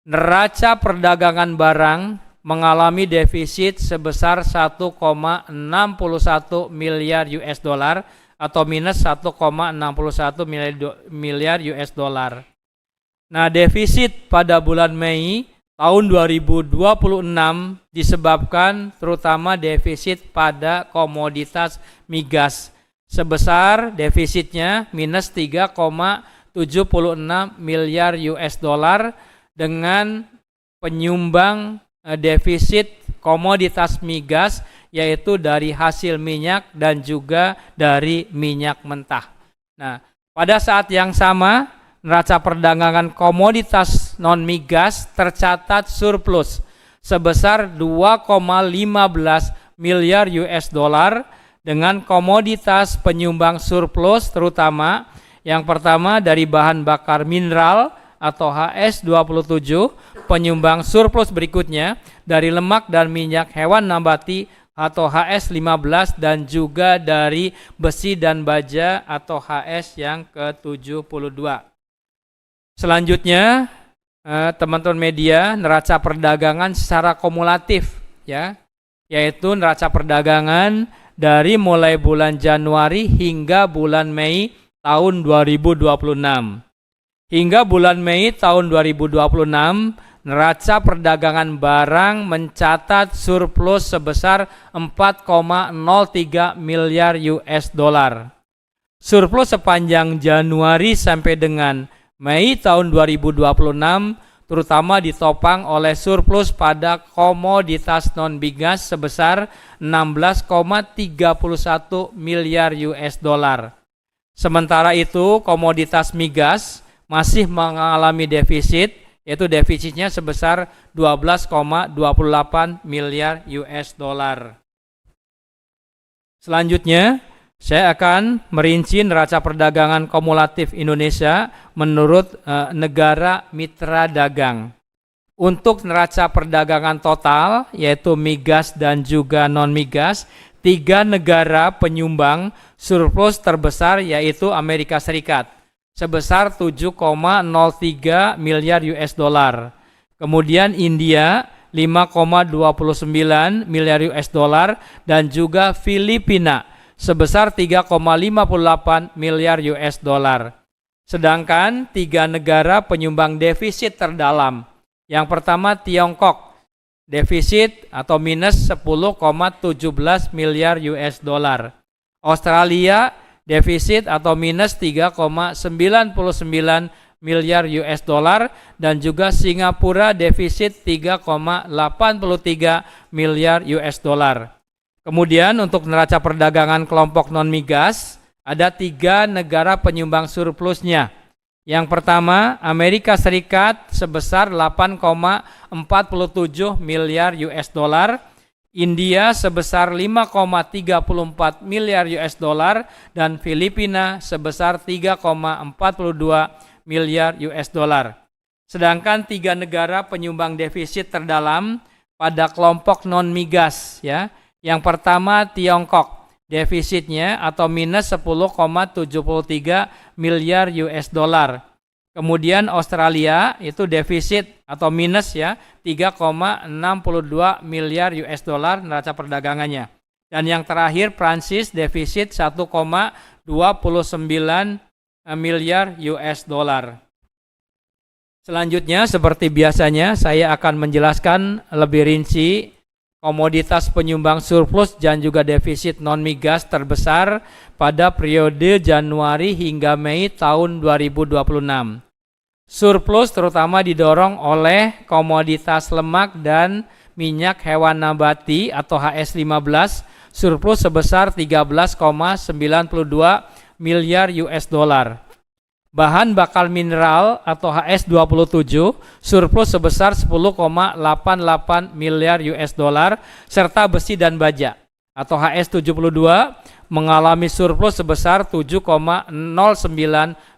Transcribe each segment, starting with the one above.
neraca perdagangan barang mengalami defisit sebesar 1,61 miliar US dollar atau minus 1,61 miliar US dollar. Nah, defisit pada bulan Mei tahun 2026 disebabkan terutama defisit pada komoditas migas sebesar defisitnya minus 3,76 miliar US dollar dengan penyumbang defisit komoditas migas yaitu dari hasil minyak dan juga dari minyak mentah. Nah, pada saat yang sama neraca perdagangan komoditas non migas tercatat surplus sebesar 2,15 miliar US dollar dengan komoditas penyumbang surplus terutama yang pertama dari bahan bakar mineral atau HS27, penyumbang surplus berikutnya dari lemak dan minyak hewan nabati atau HS15 dan juga dari besi dan baja atau HS yang ke-72. Selanjutnya teman-teman media, neraca perdagangan secara kumulatif ya, yaitu neraca perdagangan dari mulai bulan Januari hingga bulan Mei tahun 2026. Hingga bulan Mei tahun 2026, neraca perdagangan barang mencatat surplus sebesar 4,03 miliar US dollar. Surplus sepanjang Januari sampai dengan Mei tahun 2026 terutama ditopang oleh surplus pada komoditas non-migas sebesar 16,31 miliar US dollar. Sementara itu komoditas migas masih mengalami defisit, yaitu defisitnya sebesar 12,28 miliar US dollar. Selanjutnya, saya akan merinci neraca perdagangan kumulatif Indonesia menurut negara mitra dagang. Untuk neraca perdagangan total, yaitu migas dan juga non-migas, 3 negara penyumbang surplus terbesar yaitu Amerika Serikat sebesar 7,03 miliar US dollar. Kemudian India 5,29 miliar US dollar dan juga Filipina sebesar 3,58 miliar US dollar. Sedangkan 3 negara penyumbang defisit terdalam. Yang pertama Tiongkok, defisit atau minus 10,17 miliar US dollar. Australia defisit atau minus 3,99 miliar US dollar dan juga Singapura defisit 3,83 miliar US dollar. Kemudian untuk neraca perdagangan kelompok non-migas ada 3 negara penyumbang surplusnya. Yang pertama Amerika Serikat sebesar 8,47 miliar US dollar. India sebesar 5,34 miliar US dollar dan Filipina sebesar 3,42 miliar US dollar. Sedangkan 3 negara penyumbang defisit terdalam pada kelompok non-migas ya. Yang pertama Tiongkok, defisitnya atau minus 10,73 miliar US dollar. Kemudian Australia itu defisit atau minus ya 3,62 miliar US dollar neraca perdagangannya. Dan yang terakhir Prancis defisit 1,29 miliar US dollar. Selanjutnya seperti biasanya saya akan menjelaskan lebih rinci komoditas penyumbang surplus dan juga defisit non-migas terbesar pada periode Januari hingga Mei tahun 2026. Surplus terutama didorong oleh komoditas lemak dan minyak hewan nabati atau HS15, surplus sebesar 13,92 miliar US dollar. Bahan bakar mineral atau HS27, surplus sebesar 10,88 miliar US dollar, serta besi dan baja atau HS72 mengalami surplus sebesar 7,09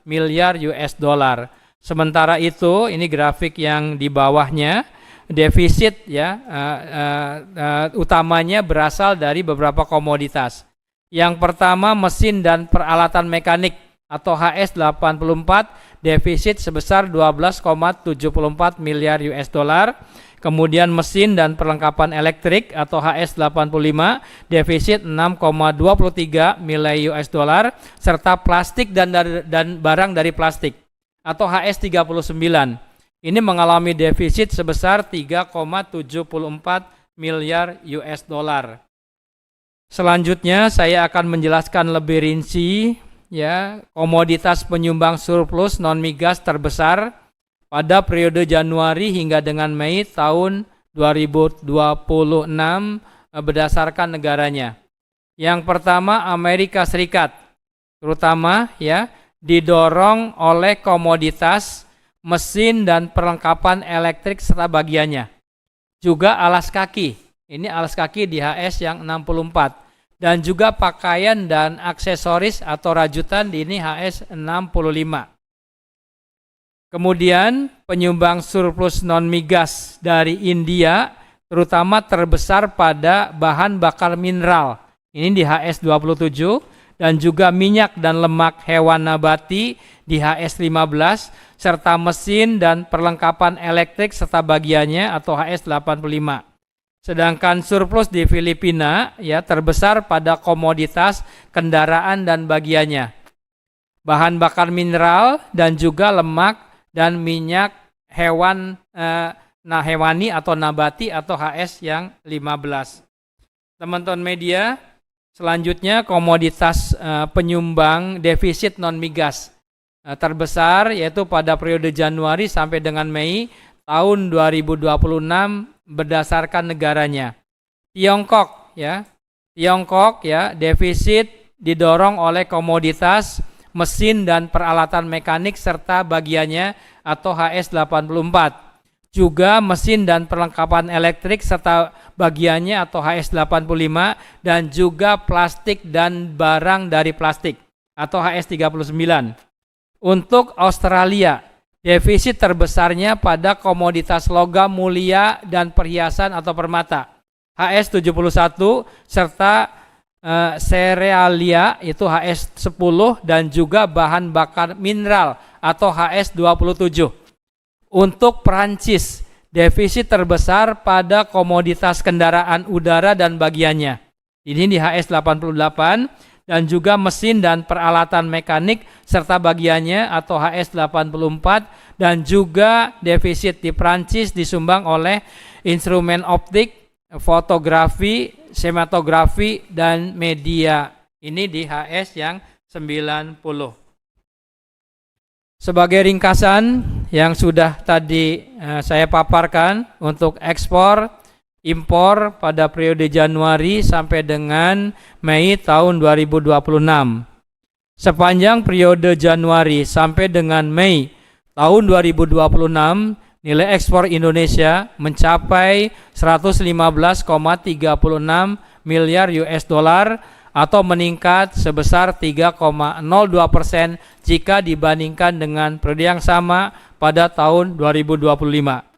miliar US dollar. Sementara itu, ini grafik yang di bawahnya, defisit ya utamanya berasal dari beberapa komoditas. Yang pertama mesin dan peralatan mekanik atau HS84 defisit sebesar 12,74 miliar US dollar. Kemudian mesin dan perlengkapan elektrik atau HS85 defisit 6,23 miliar US dollar serta plastik dan barang dari plastik atau HS39 ini mengalami defisit sebesar 3,74 miliar US dollar. Selanjutnya saya akan menjelaskan lebih rinci ya komoditas penyumbang surplus non migas terbesar pada periode Januari hingga dengan Mei tahun 2026 berdasarkan negaranya. Yang pertama Amerika Serikat, terutama ya didorong oleh komoditas, mesin dan perlengkapan elektrik serta bagiannya. Juga alas kaki. Ini alas kaki di HS yang 64 dan juga pakaian dan aksesoris atau rajutan di ini HS 65. Kemudian penyumbang surplus non migas dari India terutama terbesar pada bahan bakar mineral. Ini di HS 27 dan juga minyak dan lemak hewan nabati di HS 15 serta mesin dan perlengkapan elektrik serta bagiannya atau HS 85. Sedangkan surplus di Filipina ya terbesar pada komoditas kendaraan dan bagiannya. Bahan bakar mineral dan juga lemak dan minyak hewan hewani atau nabati atau HS yang 15. Teman-teman media, selanjutnya komoditas penyumbang defisit non migas terbesar yaitu pada periode Januari sampai dengan Mei tahun 2026 berdasarkan negaranya. Tiongkok ya defisit didorong oleh komoditas mesin dan peralatan mekanik serta bagiannya atau HS84. Juga mesin dan perlengkapan elektrik serta bagiannya atau HS85 dan juga plastik dan barang dari plastik atau HS39. Untuk Australia, defisit terbesarnya pada komoditas logam mulia dan perhiasan atau permata HS71 serta serealia itu HS10 dan juga bahan bakar mineral atau HS27. Untuk Perancis, defisit terbesar pada komoditas kendaraan udara dan bagiannya. Ini di HS88 dan juga mesin dan peralatan mekanik serta bagiannya atau HS84 dan juga defisit di Perancis disumbang oleh instrumen optik, fotografi, sematografi dan media. Ini di HS yang 90. Sebagai ringkasan yang sudah tadi saya paparkan untuk ekspor impor pada periode Januari sampai dengan Mei tahun 2026. Sepanjang periode Januari sampai dengan Mei tahun 2026 nilai ekspor Indonesia mencapai 115,36 miliar US dollar atau meningkat sebesar 3,02% jika dibandingkan dengan periode yang sama pada tahun 2025.